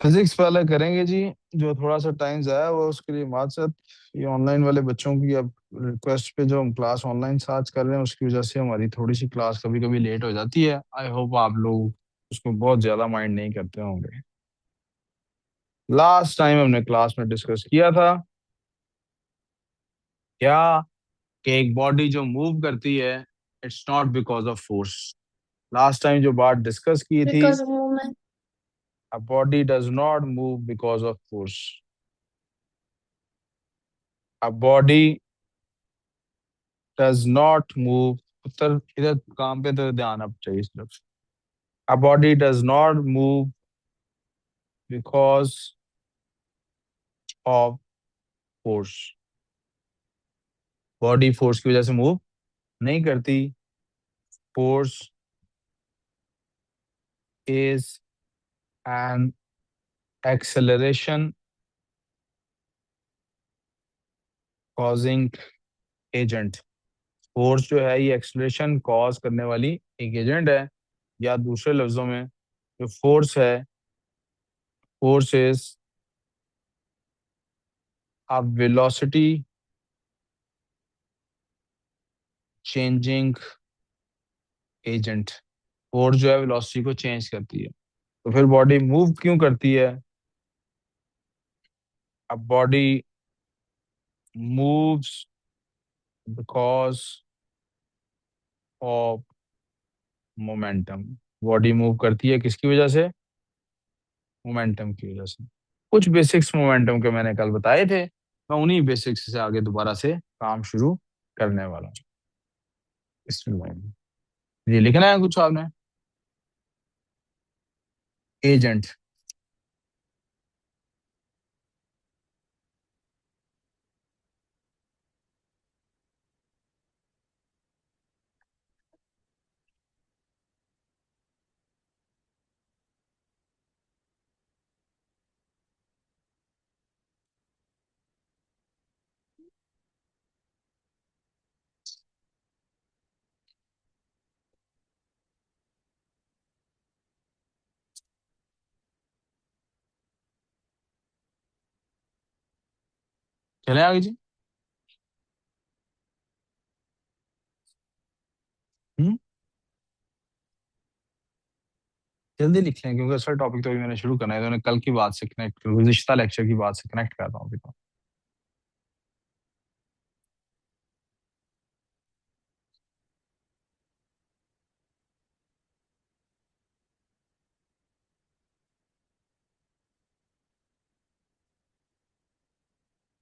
Physics वाला करेंगे जी। जो थोड़ा सा टाइम जाया हुआ उसके लिए माजरत। ये ऑनलाइन वाले बच्चों की अब रिक्वेस्ट पे जो हम क्लास ऑनलाइन सर्च कर रहे हैं उसकी वजह से हमारी थोड़ी सी क्लास कभी कभी लेट हो जाती है। आई होप आप लोग उसको बहुत ज्यादा माइंड नहीं करते होंगे। लास्ट टाइम हमने क्लास में डिस्कस किया था क्या, कि एक बॉडी जो मूव करती है it's not because of force. Last time जो बात डिस्कस की थी, because of movement. a body does not move because of force. A body does not move। उत्तर इधर काम पे तो ध्यान आप चाहिए इस तरफ। A body does not move because of force। Body force की वजह से मूव नहीं करती। Force is an acceleration causing agent। Force जो है ये एक्सलेशन कॉज करने वाली एक एजेंट है। या दूसरे लफ्जों में जो फोर्स है, force is a velocity changing agent. Force जो है वेलोसिटी को चेंज करती है। तो फिर बॉडी मूव क्यों करती है? अब body moves because of momentum. Body move करती है किसकी वजह से? मोमेंटम की वजह से। कुछ बेसिक्स मोमेंटम के मैंने कल बताए थे, मैं उन्हीं बेसिक्स से आगे दोबारा से काम शुरू करने वाला हूँ। इसमें ये लिखना है कुछ आपने? एजेंट। चले आगे जी। हम्म जल्दी लिख लें क्योंकि असल टॉपिक तो अभी मैंने शुरू करना है, तो मैंने कल की बात से कनेक्ट, गुज़िश्ता लेक्चर की बात से कनेक्ट करता हूँ अभी तो।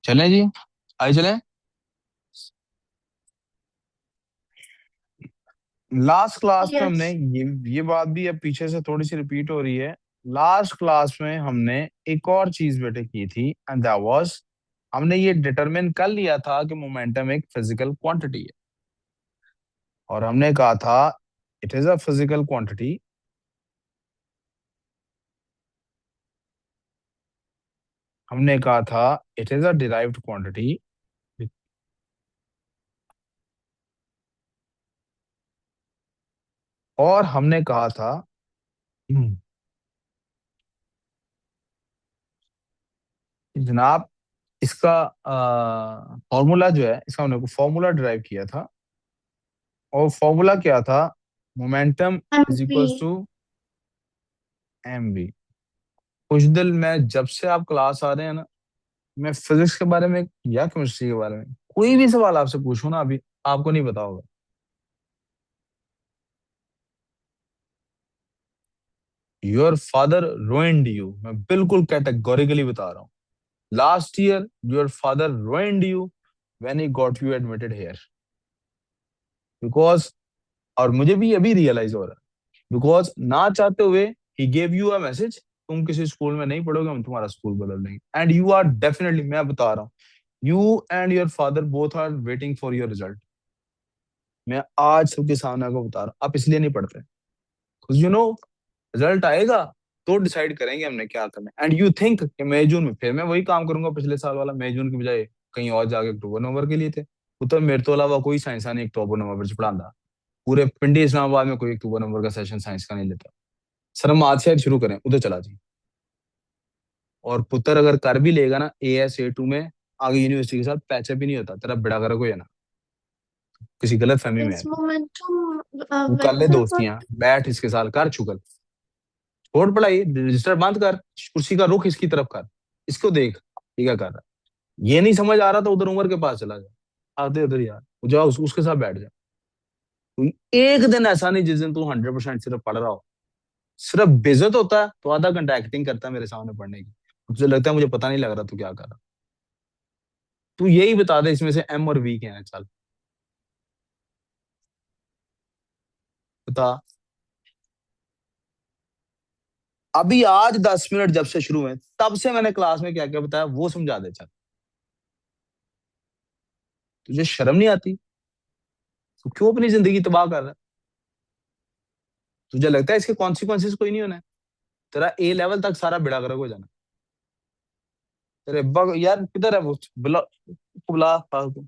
चलें जी, आइए चलें। लास्ट क्लास में हमने Yes. ये बात भी अब पीछे से थोड़ी सी रिपीट हो रही है। लास्ट क्लास में हमने एक और चीज बेटे की थी, एंड दैट वाज, हमने ये डिटरमिन कर लिया था कि मोमेंटम एक फिजिकल क्वांटिटी है। और हमने कहा था it is a physical quantity. हमने कहा था it is a derived quantity. और हमने कहा था जनाब, इसका फॉर्मूला जो है, इसका हमने फॉर्मूला डिराइव किया था। और फॉर्मूला क्या था? Momentum is equals MV. To M V. कुछ दिल में जब से आप क्लास आ रहे हैं ना, मैं फिजिक्स के बारे में या केमिस्ट्री के बारे में कोई भी सवाल आपसे पूछूं ना, अभी आपको नहीं पता होगा। योर फादर रोइंड यू, मैं बिल्कुल कैटेगोरिकली बता रहा हूँ। Last year your father रोइंड you when he got you admitted here. Because, और मुझे भी अभी रियलाइज हो रहा है, बिकॉज ना चाहते हुए he gave you a message, तुम किसी स्कूल में नहीं पढ़ोगे, हम तुम्हारा स्कूल बदल देंगे। एंड यू आर डेफिनेटली, मैं बता रहा हूँ, you and your father both are waiting for your result. मैं आज सबके सामने आपको बता रहा हूँ, आप इसलिए नहीं पढ़ते, यू नो, रिजल्ट आएगा तो डिसाइड करेंगे हमने क्या करना है। एंड यू थिंक कि मई जून में फिर मैं वही काम करूंगा पिछले साल वाला, मई जून की बजाय कहीं और जाके अक्टूबर नवंबर के लिए थे। उतर मेरे तो अलावा कोई साइंस नहीं अक्टूबर नवंबर च पढ़ाता। पूरे पिंडी इस्लामाबाद में कोई अक्टूबर नवंबर का सेशन साइंस का नहीं लेता। सर हम आज से शुरू करें, उधर चला जी। और पुत्र अगर कर भी लेगा ना AS A2 में, आगे यूनिवर्सिटी के साथ पैचअप ही नहीं होता, तेरा बेड़ा गर्क हो जाना, किसी गलत फहमी में है Is momentum तू कर ले vector दोस्तियां, बैठ इसके साथ, कर चुगल, छोड़ पढ़ाई, रजिस्टर बंद कर, कुर्सी का रुख इसकी तरफ कर, इसको देख ये क्या कर रहा है। ये नहीं समझ आ रहा तो उधर उमर के पास चला जा, आते उधर यार, जाओ उसके साथ बैठ जा। कोई एक दिन ऐसा नहीं जिस दिन तू 100% सिर्फ पढ़ रहा हो, सिर्फ बेइज्जत होता है तो आधा घंटा एक्टिंग करता है मेरे सामने पढ़ने की, मुझे लगता है मुझे पता नहीं लग रहा तू क्या कर रहा। तू यही बता दे इसमें से M और V क्या है, चल बता। अभी आज 10 मिनट जब से शुरू हुए तब से मैंने क्लास में क्या क्या बताया वो समझा दे, चल तुझे शर्म नहीं आती? तू क्यों अपनी जिंदगी तबाह कर रहा है? तुझे लगता है इसके कॉन्सिक्वेंसेस कोई नहीं होना है? तेरा A लेवल तक सारा बेड़ा गर्क हो जाना। तेरे बग यार किधर है वो, बुला बुला फालतू।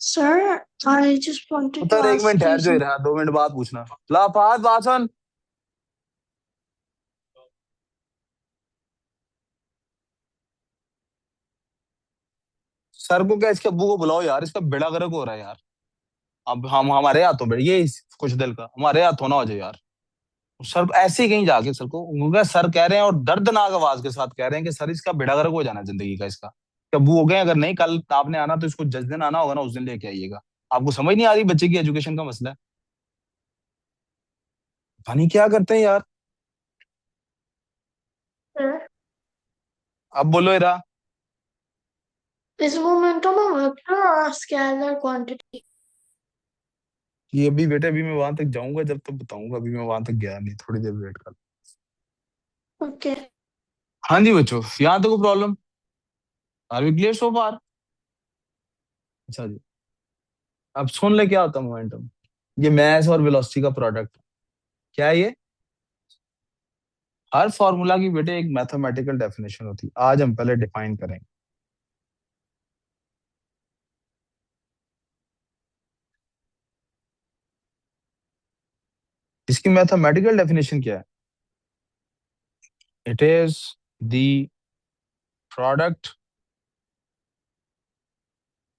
Sir, I just wanted to उधर एक ask मिनट you ठहर जो ही some. रहा, 2 मिनट बाद पूछना। ला फात बात सुन। सर को क्या इसके अब्बू को बुलाओ यार, इसका बेड़ा गर्क हो रहा है यार। अब हम हमारे हाथों में ये कुछ दिल का हमारे हाथों ना हो जाए यार। सर को ऐसे ही कहीं जाके सर को उनका सर कह रहे हैं और दर्दनाक आवाज के साथ कह रहे हैं कि सर इसका बेड़ा गर्क हो जाना जिंदगी का इसका। अब्बू हो गए, अगर नहीं कल आपने आना तो इसको जिस दिन आना होगा ना उस दिन लेके आइएगा। आपको समझ नहीं आ रही बच्चे की एजुकेशन का मसला है? पता नहीं क्या करते हैं यार। Sir, अब बोलो इरा। is momentum a vector or a scalar quantity? ये अभी बेटा अभी मैं वहां तक जाऊंगा जब तक बताऊंगा, अभी मैं वहां तक गया नहीं, थोड़ी देर वेट कर। Okay. हाँ जी बच्चों, यहाँ तक कोई problem? Are we clear so far? अच्छा जी, अब सुन ले क्या होता है मोमेंटम। ये मैस और वेलोसिटी का प्रोडक्ट क्या है ये? हर फॉर्मूला की बेटे एक मैथमेटिकल डेफिनेशन होती है, आज हम पहले डिफाइन करेंगे। इसकी मैथमेटिकल डेफिनेशन क्या है? It is the product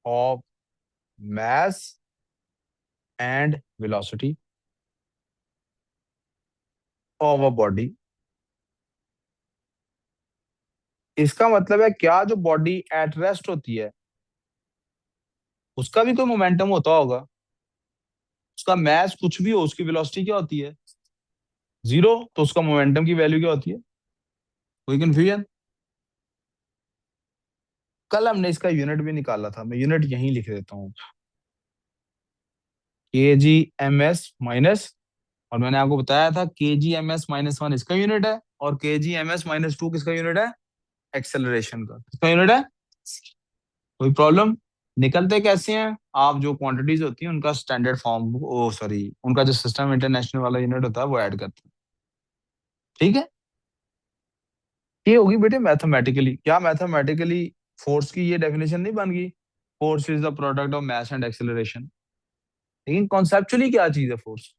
of mass and velocity of a body। इसका मतलब है क्या जो बॉडी एट रेस्ट होती है उसका भी कोई मोमेंटम होता होगा, उसका मैस कुछ भी हो उसकी वेलोसिटी क्या होती है? जीरो, तो उसका मोमेंटम की वैल्यू क्या होती है? कोई कंफ्यूजन? कल हमने इसका यूनिट भी निकाला था, मैं यूनिट यहीं लिख देता हूँ, kgms और मैंने आपको बताया था kgms-1 इसका यूनिट है और kgms-2 किसका यूनिट है? एक्सेलरेशन का। किसका यूनिट है? कोई प्रॉब्लम? निकलते कैसे हैं आप? जो क्वांटिटीज होती हैं उनका स्टैंडर्ड फॉर्म, ओ सॉरी, उनका जो सिस्टम इंटरनेशनल वाला यूनिट होता है वो ऐड करते हैं। ठीक है, ये होगी बेटे मैथमेटिकली। क्या मैथमेटिकली फोर्स की ये डेफिनेशन नहीं बन गई? Force is the product of mass and acceleration. लेकिन कॉन्सेप्चुअली क्या चीज है फोर्स?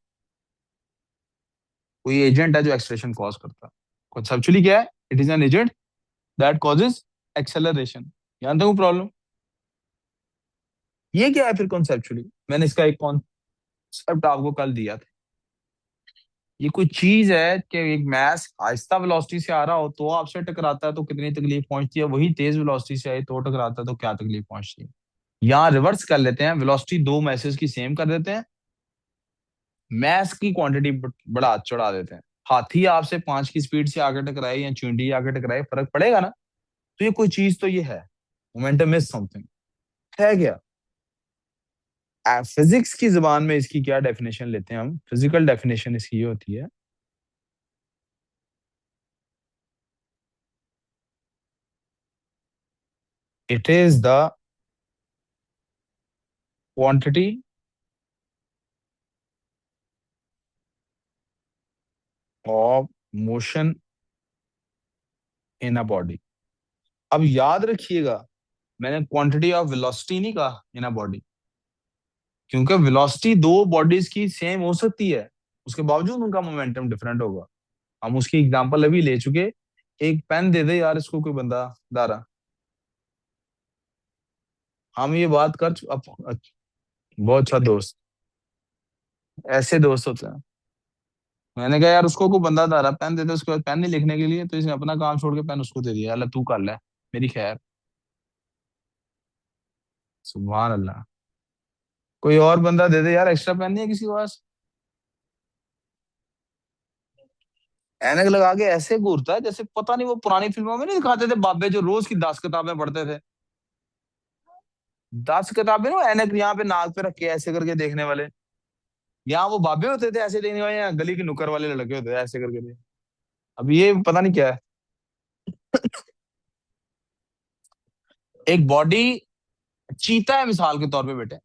कोई एजेंट है जो एक्सेलरेशन कॉज करता है। कॉन्सेप्चुअली क्या है? It is an agent that causes acceleration. यहाँ तक प्रॉब्लम? ये क्या है फिर कॉन्सेप्चुअली? मैंने इसका एक कॉन्सेप्ट आपको कल दिया था। ये कोई चीज है कि एक मैस आहिस्ता वेलोसिटी से आ रहा हो तो आपसे टकराता है तो कितनी तकलीफ पहुंचती है, वही तेज वेलोसिटी से आए तो टकराता है तो क्या तकलीफ पहुंचती है। यहाँ रिवर्स कर लेते हैं, वेलोसिटी दो मैसेज की सेम कर देते हैं, मैस की क्वांटिटी बढ़ा चढ़ा देते हैं। हाथी आपसे 5 की स्पीड से आगे टकराए या चुंडी आगे टकराए फर्क पड़ेगा ना? तो ये कोई चीज तो ये है, मोमेंटम इज समथिंग, है क्या? फिजिक्स की जुबान में इसकी क्या डेफिनेशन लेते हैं हम? फिजिकल डेफिनेशन इसकी ये होती है, it is the quantity of motion in a body. अब याद रखिएगा, मैंने क्वांटिटी ऑफ वेलोसिटी नहीं कहा इन अ बॉडी, क्योंकि वेलोसिटी दो बॉडीज की सेम हो सकती है, उसके बावजूद उनका मोमेंटम डिफरेंट होगा। हम उसकी एग्जांपल अभी ले चुके एक पेन दे दे यार इसको कोई बंदा दारा। हम ये बात कर बहुत अच्छा दोस्त, ऐसे दोस्त होते हैं। मैंने कहा यार उसको कोई बंदा दारा पेन दे दे, उसके बाद पेन नहीं लिखने के लिए, तो इसने अपना काम छोड़ के पेन उसको दे दिया, अल्लाह तू कर ले मेरी खैर। सुभान अल्लाह। कोई और बंदा दे दे यार, एक्स्ट्रा पेन नहीं है किसी के पास? ऐनक लगा के ऐसे घूरता है जैसे पता नहीं, वो पुरानी फिल्मों में नहीं दिखाते थे बाबे जो रोज की 10 किताबें पढ़ते थे? 10 किताबें ना, ऐनक यहाँ पे नाक पे रख के ऐसे करके देखने वाले। यहाँ वो बाबे होते थे ऐसे देखने वाले, यहाँ गली के नुक्कड़ वाले लड़के होते थे ऐसे करके देख। अब ये पता नहीं क्या है। एक बॉडी, चीता है मिसाल के तौर पे बेटे।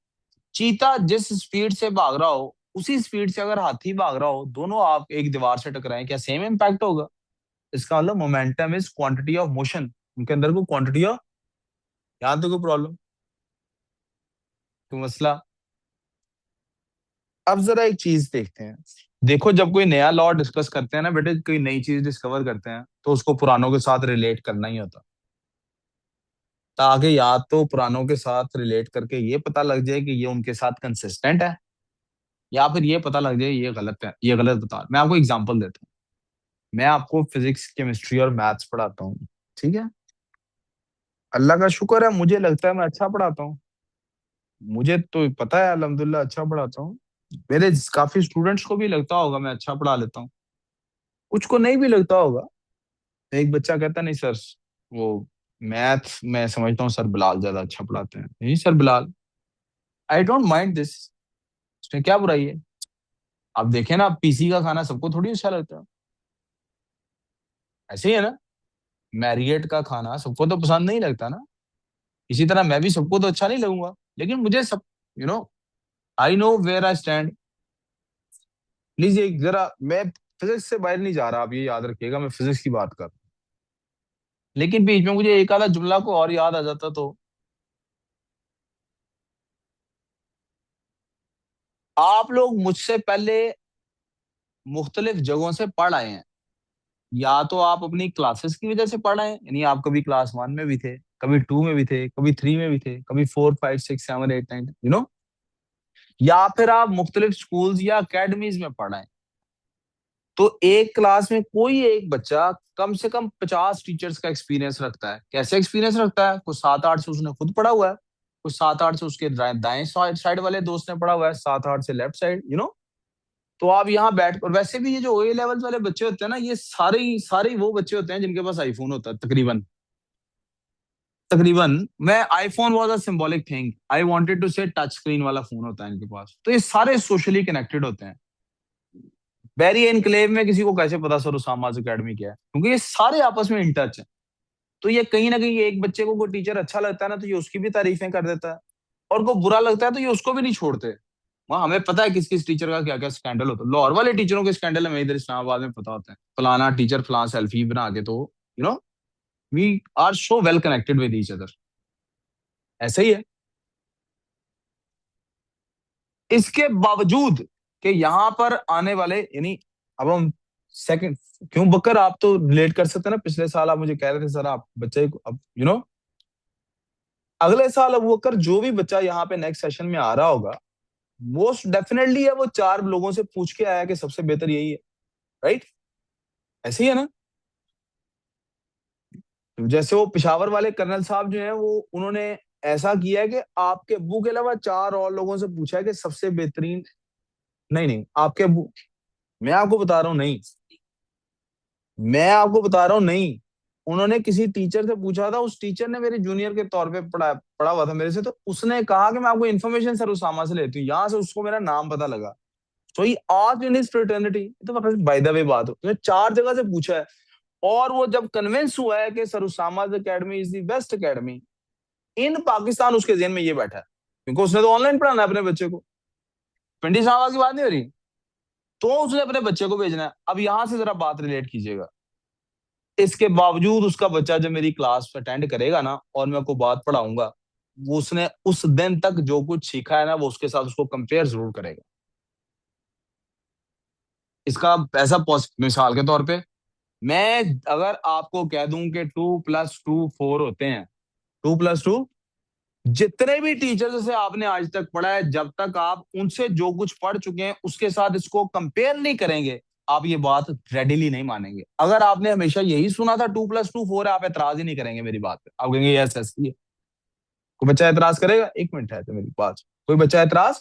चीता जिस स्पीड से भाग रहा हो, उसी स्पीड से अगर हाथी भाग रहा हो, दोनों आप एक दीवार से टकराएं, क्या सेम इम्पैक्ट होगा? इसका मतलब momentum is quantity of motion. उनके अंदर को क्वांटिटी ऑफ, यहाँ तो कोई प्रॉब्लम, कोई मसला? अब जरा एक चीज देखते हैं। देखो जब कोई नया लॉ डिस्कस करते हैं ना बेटे, कोई नई चीज डिस्कवर करते हैं, तो उसको पुरानों के साथ रिलेट करना ही होता, ताकि या तो पुरानों के साथ रिलेट करके ये पता लग जाए कि ये उनके साथ कंसिस्टेंट है, या फिर ये पता लग जाए ये गलत है, ये गलत बता। मैं आपको एग्जांपल देता हूँ। मैं आपको फिजिक्स, केमिस्ट्री और मैथ्स पढ़ाता हूँ, ठीक है? अल्लाह का शुक्र है, मुझे लगता है मैं अच्छा पढ़ाता हूँ। मुझे तो पता है अल्हम्दुलिल्लाह अच्छा पढ़ाता हूँ। मेरे काफी स्टूडेंट्स को भी लगता होगा मैं अच्छा पढ़ा लेता हूँ, कुछ को नहीं भी लगता होगा। एक बच्चा कहता नहीं सर, वो मैथ मैं समझता हूँ सर बिलाल ज्यादा अच्छा पढ़ाते हैं। नहीं sir Bilal, I don't mind this, इसमें क्या बुराई है? आप देखें ना, पीसी का खाना सबको थोड़ी अच्छा लगता है, ऐसे ही है ना? मैरिएट का खाना सबको तो पसंद नहीं लगता ना। इसी तरह मैं भी सबको तो अच्छा नहीं लगूंगा, लेकिन मुझे सब, you know, I know where I stand. Please एक जरा, मैं फिजिक्स से बाहर नहीं जा रहा, आप ये याद रखिएगा, मैं फिजिक्स की बात कर रहा हूं। लेकिन बीच में मुझे एक आधा जुमला को और याद आ जाता तो। आप लोग मुझसे पहले मुख्तलिफ जगहों से पढ़ आए हैं, या तो आप अपनी क्लासेस की वजह से पढ़ आए हैं, यानी आप कभी क्लास 1 में भी थे, कभी 2 में भी थे, कभी 3 में भी थे, कभी 4 5 6 7 8 9, या फिर आप मुख्तलिफ स्कूल्स या अकेडमीज में पढ़ आए हैं। तो एक क्लास में कोई एक बच्चा कम से कम 50 टीचर्स का एक्सपीरियंस रखता है। कैसे एक्सपीरियंस रखता है? कुछ 7 8 से उसने खुद पढ़ा हुआ है, कुछ 7 8 से उसके दाएं साइड वाले दोस्त ने पढ़ा हुआ है, 7 8 से लेफ्ट साइड, तो आप यहाँ बैठ, और वैसे भी ये जो ओए लेवल्स वाले बच्चे होते हैं ना, ये सारे ही वो बच्चे होते हैं जिनके पास आईफोन होता है तकरीबन। तकरीबन मैं, iPhone was a symbolic thing, I wanted to say touch screen वाला फोन होता है इनके पास। तो ये सारे सोशली कनेक्टेड होते हैं। बैरी एनक्लेव में किसी को कैसे पता सर उसामाज अकेडमी क्या है? क्योंकि ये सारे आपस में इन टच है। तो ये कहीं ना कहीं एक बच्चे को कोई टीचर अच्छा लगता है ना, तो ये उसकी भी तारीफें कर देता है, और को बुरा लगता है तो ये उसको भी नहीं छोड़ते। वहाँ हमें पता है किस किस टीचर का क्या क्या स्कैंडल होता है। लाहौर वाले टीचरों के स्कैंडल हमें इधर इस्लामाबाद में पता होता है, फलाना टीचर फलाना सेल्फी बना के, तो you know we are so well connected with each other. ऐसे ही है। इसके बावजूद कि यहाँ पर आने वाले, यानी अब हम सेकंड, क्यों बकर आप तो रिलेट कर सकते हैं ना, पिछले साल आप मुझे कह रहे थे सर आप बच्चे को, अब अगले साल अबू बकर जो भी बच्चा यहाँ पे नेक्स्ट सेशन में आ रहा होगा, मोस्ट डेफिनेटली है वो 4 लोगों से पूछ के आया कि सबसे बेहतर यही है, राइट? ऐसे ही है ना? जैसे वो पिशावर वाले कर्नल साहब जो हैं, वो उन्होंने ऐसा किया है कि आपके अब्बू के अलावा 4 और लोगों से पूछा है कि सबसे बेहतरीन, नहीं नहीं आपके अब्बू, मैं आपको बता रहा हूँ नहीं, मैं आपको बता रहा हूँ नहीं, उन्होंने किसी टीचर से पूछा था, उस टीचर ने मेरे जूनियर के तौर पे पढ़ा पढ़ा हुआ था मेरे से, तो उसने कहा कि मैं आपको इन्फॉर्मेशन सर उसामा से लेती हूँ, यहाँ से उसको मेरा नाम पता लगा। तो ही आज इन हिज फ्रेटर्निटी, तो बाय द वे बात हो, तो 4 जगह से पूछा है, और वो जब कन्विंस हुआ है कि sir Usama academy is the best academy in Pakistan, उसके जेहन में ये बैठा है, क्योंकि उसने तो ऑनलाइन पढ़ाना है अपने बच्चे को। पिंडी साहब की बात नहीं हो रही, तो उसने अपने बच्चे को भेजना है। अब यहां से जरा बात रिलेट कीजिएगा। इसके बावजूद उसका बच्चा जब मेरी क्लास अटेंड करेगा ना, और मैं आपको बात पढ़ाऊंगा, वो उसने उस दिन तक जो कुछ सीखा है ना, वो उसके साथ उसको कंपेयर जरूर करेगा। इसका ऐसा मिसाल के तौर पे, मैं अगर आपको कह दूं कि 2+2 4 होते हैं, 2+2, जितने भी टीचर्स से आपने आज तक पढ़ा है, जब तक आप उनसे जो कुछ पढ़ चुके हैं उसके साथ इसको कंपेयर नहीं करेंगे, आप ये बात रेडिली नहीं मानेंगे। अगर आपने हमेशा यही सुना था 2+2 4 है, आप एतराज ही नहीं करेंगे मेरी बात पे, आप कहेंगे यस यस ये। कोई बच्चा एतराज करेगा? एक मिनट है तो मेरी बात, कोई बच्चा एतराज?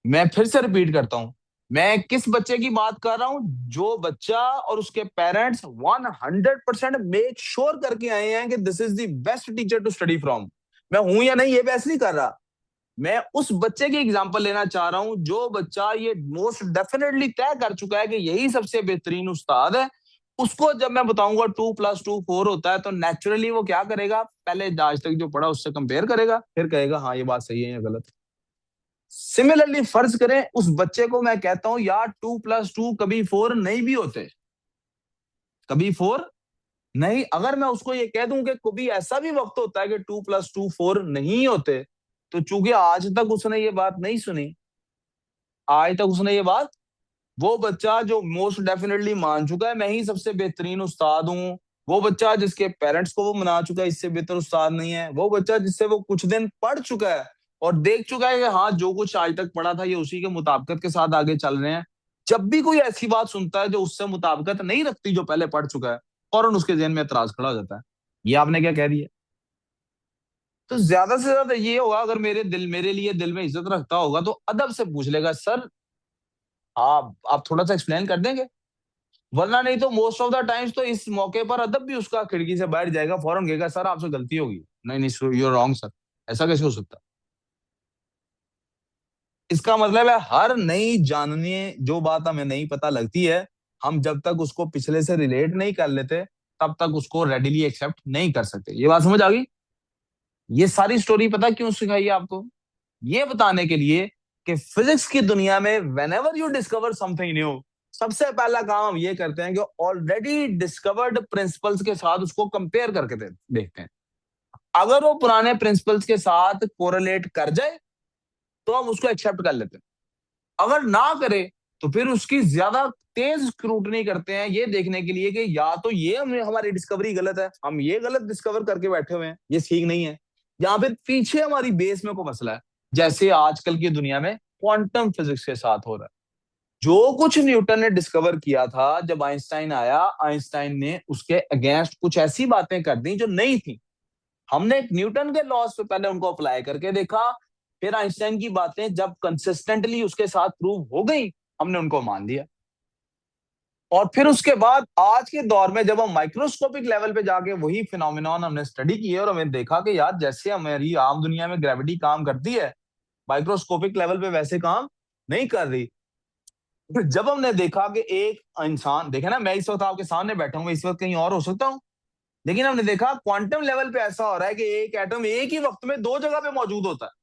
मैं फिर से रिपीट करता हूं, मैं किस बच्चे की बात कर रहा हूं? जो बच्चा और उसके पेरेंट्स 100% मेक श्योर करके आए हैं कि this is the best teacher to study from. मैं हूं या नहीं ये बहस नहीं कर रहा, मैं उस बच्चे की एग्जांपल लेना चाह रहा हूं जो बच्चा ये मोस्ट डेफिनेटली तय कर चुका है कि यही सबसे बेहतरीन उस्ताद है। उसको जब मैं बताऊंगा 2+2 4 होता है, तो नेचुरली वो क्या करेगा? पहले आज तक जो पढ़ा उससे कंपेयर करेगा, फिर कहेगा हाँ ये बात सही है या गलत। सिमिलरली फर्ज करें उस बच्चे को मैं कहता हूं यार 2+2 कभी 4 नहीं भी होते, कभी 4 नहीं। अगर मैं उसको ये कह दूं कि कभी ऐसा भी वक्त होता है कि 2+2 4 नहीं होते, तो चूंकि आज तक उसने ये बात नहीं सुनी, आज तक उसने ये बात, वो बच्चा जो मोस्ट डेफिनेटली मान चुका है मैं ही सबसे बेहतरीन उस्ताद हूँ, वो बच्चा जिसके पेरेंट्स को वो मना चुका है इससे बेहतर उस्ताद नहीं है, वो बच्चा जिससे वो कुछ दिन पढ़ चुका है और देख चुका है कि हाँ जो कुछ आज तक पढ़ा था ये उसी के मुताबिकत के साथ आगे चल रहे हैं, जब भी कोई ऐसी बात सुनता है जो उससे मुताबिकत नहीं रखती जो पहले पढ़ चुका है, फौरन उसके जहन में एतराज खड़ा हो जाता है, ये आपने क्या कह दिया। तो ज्यादा से ज्यादा ये होगा, अगर मेरे लिए दिल में इज्जत रखता होगा तो अदब से पूछ लेगा, सर आप थोड़ा सा एक्सप्लेन कर देंगे, वरना नहीं तो मोस्ट ऑफ द टाइम्स तो इस मौके पर अदब भी उसका खिड़की से बैठ जाएगा, फौरन कहेगा सर आपसे गलती होगी, नहीं नहीं यू आर रॉन्ग सर, ऐसा कैसे हो सकता। इसका मतलब है हर नई जानने जो बात हमें नहीं पता लगती है, हम जब तक उसको पिछले से रिलेट नहीं कर लेते तब तक उसको रेडिली एक्सेप्ट नहीं कर सकते। ये बात समझ आ गई? ये सारी स्टोरी पता क्यों सिखाई है आपको? ये बताने के लिए कि फिजिक्स की दुनिया में when ever you discover something new, सबसे पहला काम हम ये करते हैं कि ऑलरेडी डिस्कवर्ड प्रिंसिपल्स के साथ उसको कंपेयर करके देखते हैं। अगर वो पुराने प्रिंसिपल्स के साथ कोरिलेट कर जाए तो हम उसको एक्सेप्ट कर लेते हैं, अगर ना करे तो फिर उसकी ज्यादा तेज स्क्रूटनी करते हैं ये देखने के लिए कि या तो ये हमें हमारी डिस्कवरी गलत है, हम ये गलत डिस्कवर करके बैठे हुए हैं, ये ठीक नहीं है, या फिर पीछे हमारी बेस में कोई मसला है, जैसे आजकल की दुनिया में क्वांटम फिजिक्स के साथ हो रहा है। जो कुछ न्यूटन ने डिस्कवर किया था, जब आइंस्टाइन आया, आइंस्टाइन ने उसके अगेंस्ट कुछ ऐसी बातें कर दी जो नहीं थी। हमने न्यूटन के लॉज पे पहले उनको अप्लाई करके देखा, फिर आइंस्टाइन की बातें जब कंसिस्टेंटली उसके साथ प्रूव हो गई, हमने उनको मान लिया। और फिर उसके बाद आज के दौर में जब हम माइक्रोस्कोपिक लेवल पे जाके वही फिनोमिनॉन हमने स्टडी किए और हमें देखा कि यार जैसे हमारी आम दुनिया में ग्रेविटी काम करती है, माइक्रोस्कोपिक लेवल पे वैसे काम नहीं कर रही। फिर जब हमने देखा कि एक इंसान, देखे ना मैं इस वक्त आपके सामने बैठा हूँ, इस वक्त कहीं और हो सकता हूँ, लेकिन हमने देखा क्वांटम लेवल पे ऐसा हो रहा है कि एक एटम एक ही वक्त में दो जगह पे मौजूद होता है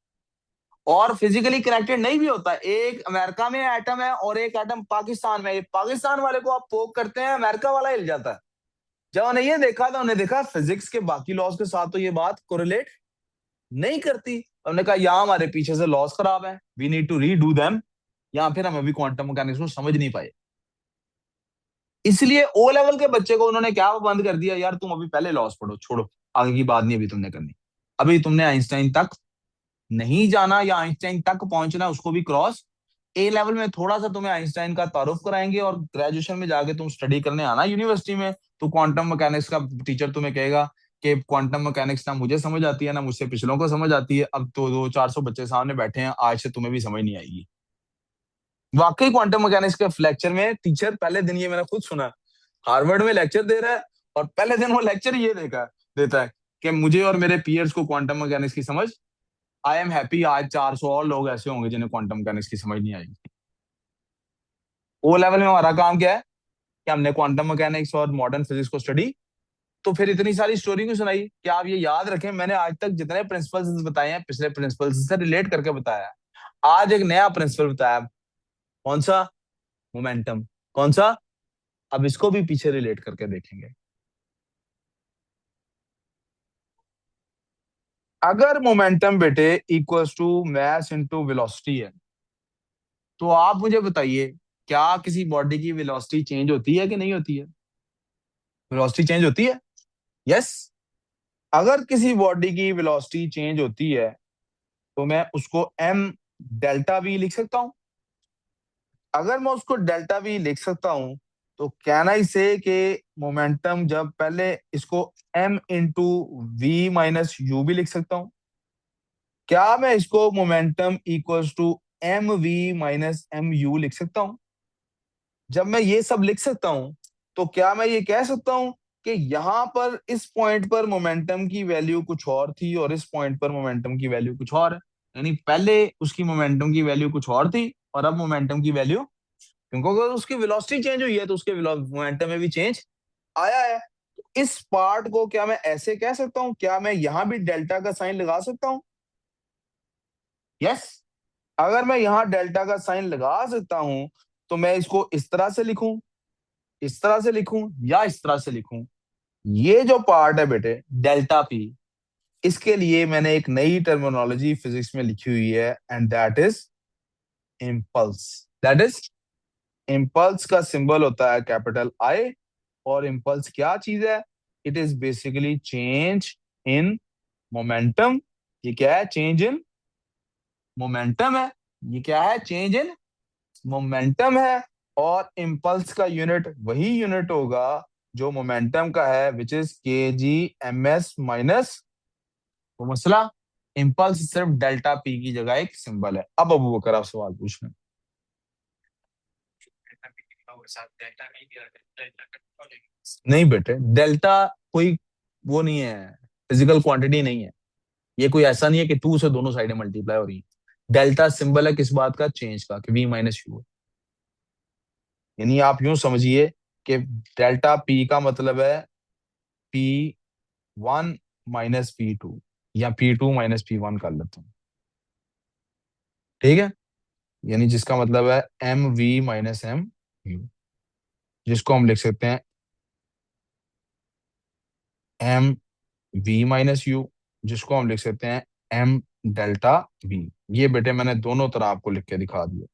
और फिजिकली कनेक्टेड नहीं भी होता है। एक अमेरिका में एटम है और एक एटम पाकिस्तान में, पाकिस्तान वाले को आप पोक करते हैं, अमेरिका वाला हिल जाता है। जब हमने ये देखा तो हमने देखा फिजिक्स के बाकी लॉज के साथ तो ये बात कोरिलेट नहीं करती। हमने कहा यहाँ हमारे पीछे से लॉज खराब है, we need to redo them, या फिर हम अभी क्वांटम मैकेनिक्स को समझ नहीं पाए। इसलिए ओ लेवल के बच्चे को उन्होंने क्या बंद कर दिया, यार तुम अभी पहले लॉस पढ़ो, छोड़ो आगे की बात नहीं अभी तुमने करनी, अभी तुमने आइंस्टाइन तक नहीं जाना, या आइंस्टाइन तक पहुंचना उसको भी क्रॉस। ए लेवल में थोड़ा सा तुम्हें आइंस्टाइन का तारुफ कराएंगे और ग्रेजुएशन में जाके तुम स्टडी करने आना यूनिवर्सिटी में, तो क्वांटम मैकेनिक्स का टीचर तुम्हें कहेगा कि क्वांटम मैकेनिक्स ना मुझे समझ आती है ना मुझसे पिछलों को समझ आती है, अब तो 200-400 बच्चे सामने बैठे हैं, आज से तुम्हें भी समझ नहीं आएगी। वाकई क्वांटम मैकेनिक्स के लेक्चर में टीचर पहले दिन, ये मैंने खुद सुना, हार्वर्ड में लेक्चर दे रहा है और पहले दिन वो लेक्चर ये देता है कि मुझे और मेरे पीयर्स को क्वांटम मैकेनिक्स की समझ, आई एम हैप्पी आज 400 और लोग ऐसे होंगे जिन्हें क्वांटम मैकेनिक्स की समझ नहीं आएगी। ओ लेवल में हमारा काम क्या है कि हमने क्वांटम मैकेनिक्स और मॉडर्न फिजिक्स को स्टडी, तो फिर इतनी सारी स्टोरी क्यों सुनाई? क्या आप ये याद रखें, मैंने आज तक जितने प्रिंसिपल्स बताए हैं पिछले प्रिंसिपल्स से रिलेट करके बताया है, आज एक नया प्रिंसिपल बताया। कौन सा? मोमेंटम। कौन सा? अब इसको भी पीछे रिलेट करके देखेंगे। अगर मोमेंटम बेटे equals to mass into velocity है, तो आप मुझे बताइए क्या किसी बॉडी की वेलोसिटी चेंज होती है कि नहीं होती है? वेलोसिटी चेंज होती है। यस। अगर किसी बॉडी की वेलोसिटी चेंज होती है तो मैं उसको एम डेल्टा वी लिख सकता हूं। अगर मैं उसको डेल्टा वी लिख सकता हूं तो कैन आई से कि मोमेंटम, जब पहले इसको M into V minus U भी लिख सकता हूं। क्या मैं इसको momentum equals to M V minus M U लिख सकता हूं? जब मैं ये सब लिख सकता हूं तो क्या मैं ये कह सकता हूं कि यहां पर इस पॉइंट पर मोमेंटम की वैल्यू कुछ और थी और इस पॉइंट पर मोमेंटम की वैल्यू कुछ और है? यानी पहले उसकी मोमेंटम की वैल्यू कुछ और थी और अब मोमेंटम की वैल्यू, क्योंकि अगर उसकी वेलोसिटी चेंज हुई है तो उसके मोमेंटम में भी चेंज आया है। तो इस पार्ट को क्या मैं ऐसे कह सकता हूं? क्या मैं यहां भी डेल्टा का साइन लगा सकता हूं? यस। अगर मैं यहां डेल्टा का साइन लगा सकता हूं तो मैं इसको इस तरह से लिखूं, इस तरह से लिखूं या इस तरह से लिखूं। ये जो पार्ट है बेटे डेल्टा पी, इसके लिए मैंने एक नई टर्मिनोलॉजी फिजिक्स में लिखी हुई है and that is impulse. That is impulse का सिंबल होता है कैपिटल आई। और इम्पल्स क्या चीज है? It is basically change in momentum. ये क्या है? चेंज इन मोमेंटम है। ये क्या है? चेंज इन मोमेंटम है। और इम्पल्स का यूनिट वही यूनिट होगा जो मोमेंटम का है, विच इज के जी एम एस माइनस। वो मसला, इम्पल्स सिर्फ डेल्टा पी की जगह एक सिंबल है। अब अबू बकर आप सवाल पूछ रहे हैं। नहीं बेटे, डेल्टा कोई वो नहीं है, फिजिकल क्वांटिटी नहीं है। ये कोई ऐसा नहीं है कि टू से दोनों साइडें मल्टीप्लाई हो रही है। डेल्टा सिंबल है किस बात का? चेंज का, कि वी माइनस यू। यानी आप यूं समझिए कि डेल्टा पी का मतलब है P one minus P two, या P two minus P one कर लेते हैं। ठीक है। यानी जिसका मतलब है M V minus M U, जिसको हम लिख सकते हैं एम वी माइनस यू, जिसको हम लिख सकते हैं एम डेल्टा वी। ये बेटे मैंने दोनों तरह आपको लिख के दिखा दिया।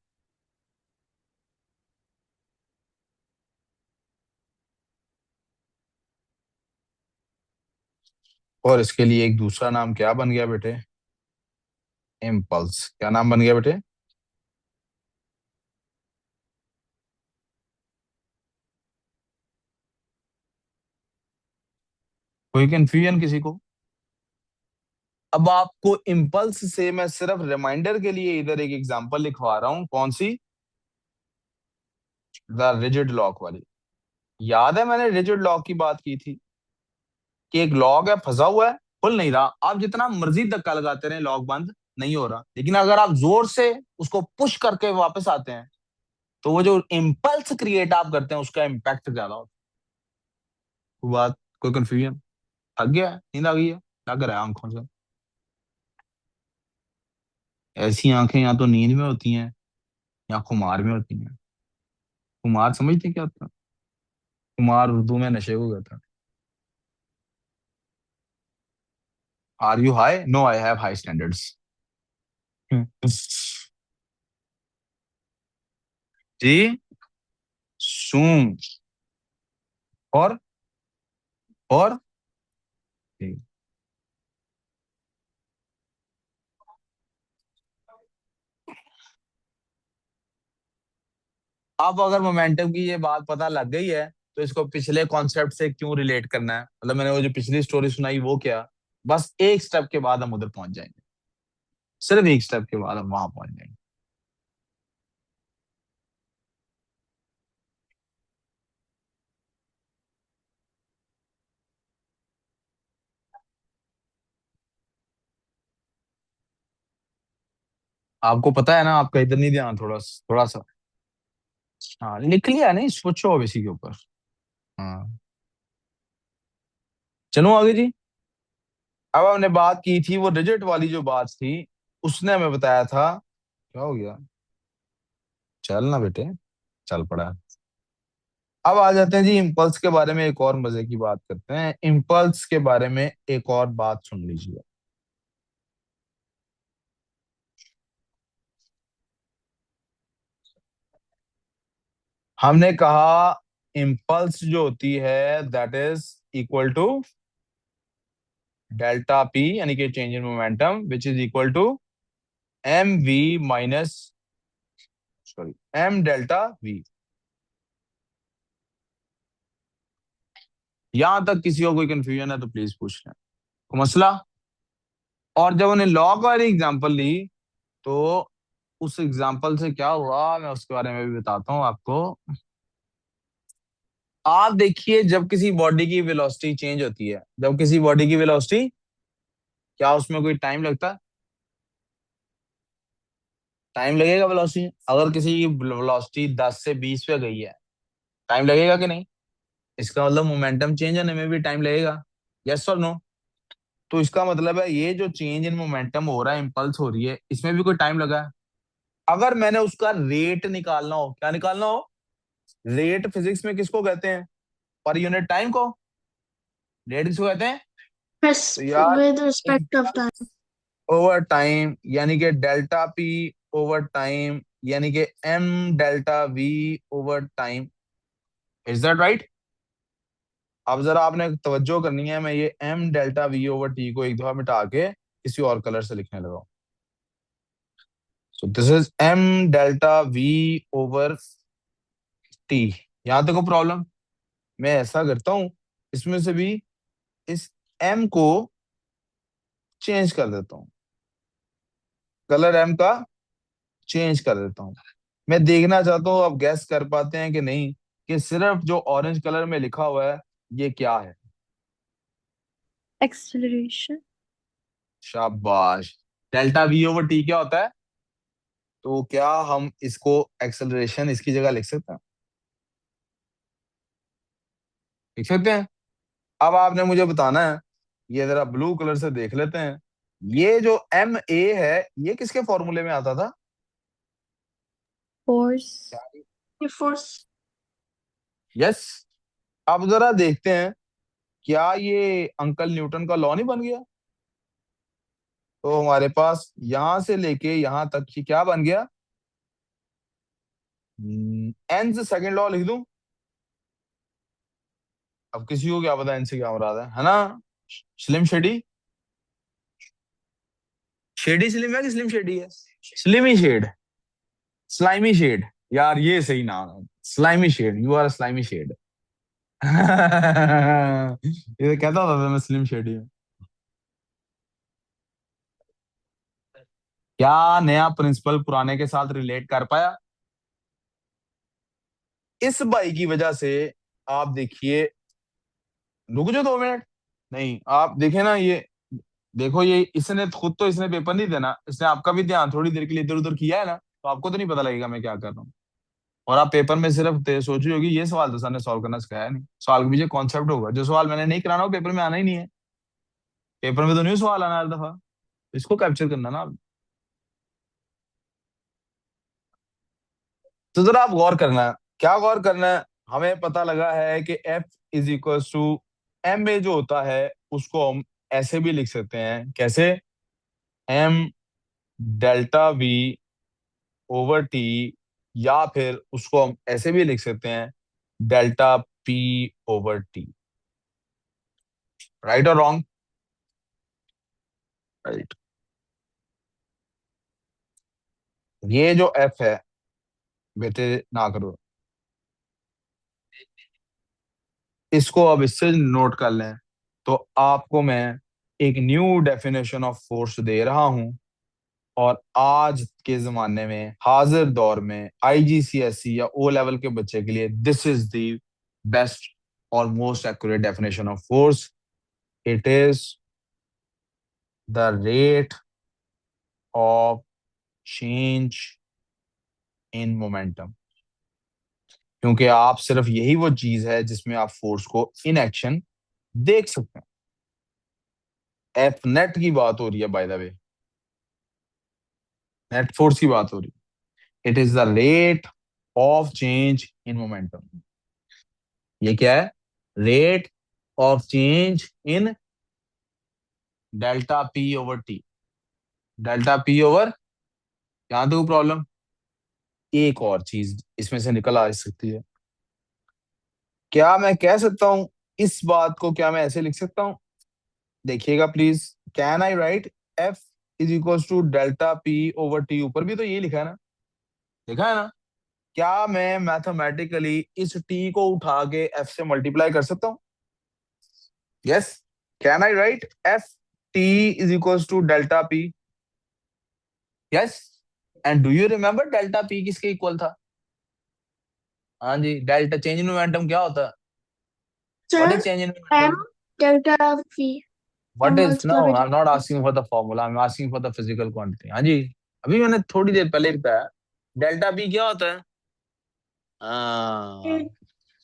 और इसके लिए एक दूसरा नाम क्या बन गया बेटे? इम्पल्स। क्या नाम बन गया बेटे? कोई कंफ्यूजन किसी को? अब आपको इम्पल्स से मैं सिर्फ रिमाइंडर के लिए इधर एक एग्जांपल लिखवा रहा हूं। कौन सी? द रिजिड लॉक वाली। याद है मैंने रिजिड लॉक की बात की थी कि एक लॉक है, फंसा हुआ है, खुल नहीं रहा। आप जितना मर्जी धक्का लगाते रहे लॉक बंद नहीं हो रहा। लेकिन अगर आप जोर से उसको पुश करके वापस आते हैं तो वो जो इम्पल्स क्रिएट आप करते हैं उसका इम्पैक्ट ज्यादा होता है। वो बात, कोई कंफ्यूजन? थक गया है? नींद आ गई है? क्या कर रहा है आंखों से? ऐसी आंखें या तो नींद में होती हैं या खुमार में होती हैं। खुमार समझते क्या होता है? खुमार उर्दू में नशे को कहता है। Are you high? No, I have high standards. जी। सूम। और और जी। अब अगर मोमेंटम की ये बात पता लग गई है तो इसको पिछले कॉन्सेप्ट से क्यों रिलेट करना है? मतलब मैंने वो जो पिछली स्टोरी सुनाई वो क्या? बस एक स्टेप के बाद हम उधर पहुंच जाएंगे। सिर्फ एक स्टेप के बाद हम वहां पहुंच जाएंगे। आपको पता है ना, आपका इधर नहीं ध्यान, थोड़ा थोड़ा सा। हाँ लिख लिया, नहीं सोचो अब इसी के ऊपर। हाँ। चलो आगे जी। अब हमने बात की थी वो रिजल्ट वाली जो बात थी, उसने हमें बताया था। क्या हो गया? चल ना बेटे, चल पड़ा। अब आ जाते हैं जी इम्पल्स के बारे में एक और मजे की बात करते हैं। इम्पल्स के बारे में एक और बात सुन लीजिए। हमने कहा इम्पल्स जो होती है that is equal to delta P, यानी कि change in momentum, which is equal to M V minus, sorry, M delta V. यहां तक किसी को कोई कंफ्यूजन है तो प्लीज पूछ लें, कोई मसला। और जब उन्हें लॉ वाली एग्जांपल ली तो उस एग्जांपल से क्या हुआ मैं उसके बारे में भी बताता हूँ आपको। आप देखिए, जब किसी बॉडी की वेलोसिटी चेंज होती है, जब किसी बॉडी की वेलोसिटी, क्या उसमें कोई टाइम लगता है? टाइम लगेगा वेलोसिटी, अगर किसी की वेलोसिटी 10 से 20 पे गई है, टाइम लगेगा कि नहीं? इसका मतलब मोमेंटम चेंज होने में भी टाइम लगेगा, यस और नो? तो इसका मतलब है ये जो चेंज इन मोमेंटम हो रहा है, इंपल्स हो रही है, इसमें भी कोई टाइम लगा है। अगर मैंने उसका रेट निकालना हो, क्या निकालना हो? रेट फिजिक्स में किसको कहते हैं? पर यूनिट टाइम को रेट किसको कहते हैं? तो यार, with respect of time. Over time, यानी कि डेल्टा पी ओवर टाइम, यानी कि M delta V over time. Is that right? अब जरा आपने तवज्जो करनी है, मैं ये M delta V over T को एक दफा मिटा के किसी और कलर से लिखने लगा। So this is M delta V over T. यहां तक को प्रॉब्लम? मैं ऐसा करता हूं, इसमें से भी इस एम को चेंज कर देता हूँ, कलर एम का चेंज कर देता हूँ। मैं देखना चाहता हूँ आप गैस कर पाते हैं कि नहीं, कि सिर्फ जो ऑरेंज कलर में लिखा हुआ है ये क्या है? Acceleration. शाबाश। डेल्टा वी ओवर टी क्या होता है? तो क्या हम इसको एक्सेलरेशन इसकी जगह लिख सकते हैं? लिख सकते हैं। अब आपने मुझे बताना है, ये जरा ब्लू कलर से देख लेते हैं, ये जो एम ए है ये किसके फॉर्मूले में आता था? Force. Force. यस। अब जरा देखते हैं, क्या ये अंकल न्यूटन का लॉ नहीं बन गया? तो हमारे पास यहां से लेके यहां तक की क्या बन गया? एन से सेकंड लॉ लिख दूं? अब किसी को क्या पता एन से क्या मुराद है ना? स्लिम शेडी, शेडी स्लिम है कि स्लिम शेडी है? स्लिमी शेड, स्लाइमी शेड, यार ये सही नाम है, slimy shade, you are slimy shade. ये कहता था मैं स्लिम शेडी हूँ। क्या नया प्रिंसिपल पुराने के साथ रिलेट कर पाया? इस भाई की वजह से आप देखिए, रुक जाओ 2 मिनट। नहीं, आप देखे ना ये, देखो ये इसने खुद तो इसने पेपर नहीं देना, इसने आपका भी ध्यान थोड़ी देर के लिए इधर उधर किया है ना, तो आपको तो नहीं पता लगेगा मैं क्या कर रहा हूँ। और आप पेपर में सिर्फ सोच रही होगी ये सवाल तो सर ने सॉल्व करना सिखाया नहीं, सवाल के पीछे कॉन्सेप्ट होगा, जो सवाल मैंने नहीं कराना वो पेपर में आना ही नहीं है। पेपर में तो नहीं सवाल आना हर दफा, इसको कैप्चर करना ना आप। तो जरा आप गौर करना, क्या गौर करना है? हमें पता लगा है कि F is equal to M A जो होता है उसको हम ऐसे भी लिख सकते हैं, कैसे? M delta V over T, या फिर उसको हम ऐसे भी लिख सकते हैं, delta P over T. Right और रॉन्ग? राइट। ये जो एफ है, बेटे ना करो, इसको अब इससे नोट कर लें, तो आपको मैं एक न्यू डेफिनेशन ऑफ फोर्स दे रहा हूं। और आज के जमाने में, हाजिर दौर में, आईजीसीएसई या ओ लेवल के बच्चे के लिए दिस इज द बेस्ट और most accurate definition of force. It is the rate of change in momentum. क्योंकि आप सिर्फ यही वो चीज है जिसमें आप फोर्स को इन एक्शन देख सकते हैं। एफ नेट की बात हो रही है by the way, net force की बात हो रही है। It is the rate of change in momentum. ये क्या है? Rate of change in delta P over T. Delta P over, यहां तो प्रॉब्लम, एक और चीज इसमें से निकल आ सकती है, क्या मैं कह सकता हूं इस बात को, क्या मैं ऐसे लिख सकता हूं? देखिएगा please, can I write F is equal to delta P over T? ऊपर भी तो ये लिखा है ना, लिखा है ना? क्या मैं मैथमेटिकली इस टी को उठा के एफ से मल्टीप्लाई कर सकता हूँ? Yes, can I write F T is equal to delta P? Yes. And do you remember delta P किसके इक्वल था? हाँ जी, डेल्टा चेंज इन मोमेंटम क्या होता है? What Sir, is change in M momentum? delta V. What is, Impulse no का I am not बेटा। Asking for the formula, I am asking for the physical quantity. हाँ जी, अभी मैंने थोड़ी देर पहले ही बताया डेल्टा पी क्या होता है। हाँ, It,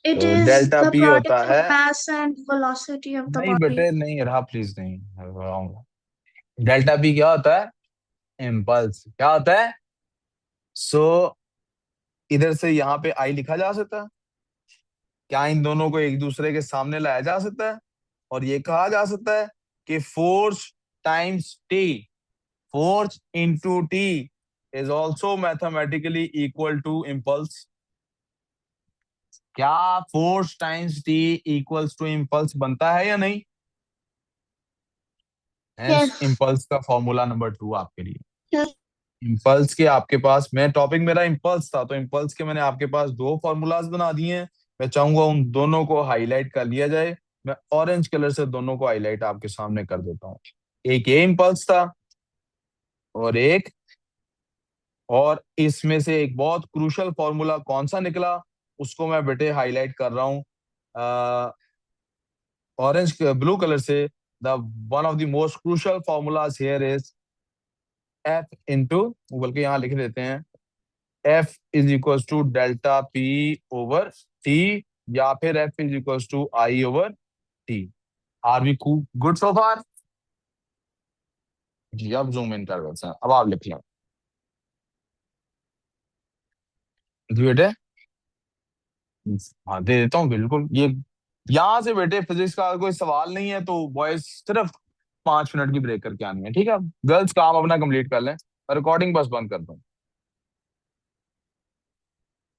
it तो is delta the P product होता of है, mass and velocity of the नहीं body. बेटे नहीं रहा, प्लीज नहीं, रहा। डेल्टा पी क्या होता है? इम्पल्स। क्या होता है? सो इधर से यहाँ पे आई लिखा जा सकता है। क्या इन दोनों को एक दूसरे के सामने लाया जा सकता है और ये कहा जा सकता है कि force times T, force into T is also mathematically equal to impulse? क्या force times T equals to impulse बनता है या नहीं? Hence Yes. इम्पल्स का फॉर्मूला नंबर 2 आपके लिए। Yes. इम्पल्स के आपके पास, मैं टॉपिक मेरा इम्पल्स था, तो इम्पल्स के मैंने आपके पास दो फॉर्मूलाज बना दिए हैं। मैं चाहूंगा उन दोनों को हाईलाइट कर लिया जाए। मैं ऑरेंज कलर से दोनों को हाईलाइट आपके सामने कर देता हूँ। एक ये इम्पल्स था और एक, और इसमें से एक बहुत क्रूशल फॉर्मूला कौन सा निकला उसको मैं बेटे हाईलाइट कर रहा हूँ ऑरेंज ब्लू कलर से। The one of the most crucial formulas here is F into, बल्कि यहाँ लिख देते हैं, F is equal to delta P over T, या फिर F is equal to I over T. Are we good so far? जी, अब zoom इन कर देते हैं, अब आप लिख लें। जी बेटे, हाँ दे देता हूँ बिल्कुल। ये यहाँ से बेटे फिजिक्स का कोई सवाल नहीं है तो बॉयज सिर्फ 5 मिनट की ब्रेक करके आनी है, ठीक है? गर्ल्स काम अपना कंप्लीट कर लें, रिकॉर्डिंग बस बंद कर दो।